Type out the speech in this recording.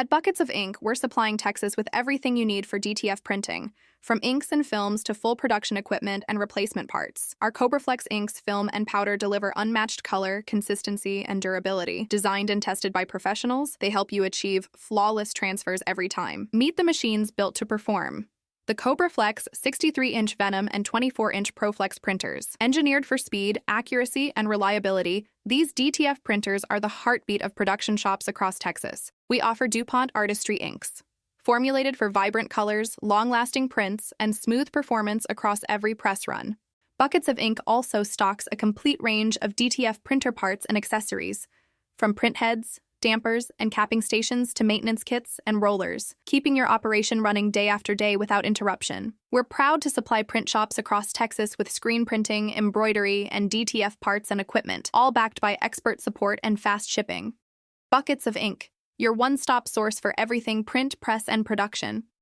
At Buckets of Ink, we're supplying Texas with everything you need for DTF printing, from inks and films to full production equipment and replacement parts. Our CobraFlex inks, film, and powder deliver unmatched color, consistency, and durability. Designed and tested by professionals, they help you achieve flawless transfers every time. Meet the machines built to perform. The CobraFlex 63-inch Venom and 24-inch ProFlex printers. Engineered for speed, accuracy, and reliability, these DTF printers are the heartbeat of production shops across Texas. We offer DuPont Artistry inks, formulated for vibrant colors, long-lasting prints, and smooth performance across every press run. Buckets of Ink also stocks a complete range of DTF printer parts and accessories, from print heads, dampers, and capping stations to maintenance kits and rollers, keeping your operation running day after day without interruption. We're proud to supply print shops across Texas with screen printing, embroidery, and DTF parts and equipment, all backed by expert support and fast shipping. Buckets of Ink, your one-stop source for everything print, press, and production.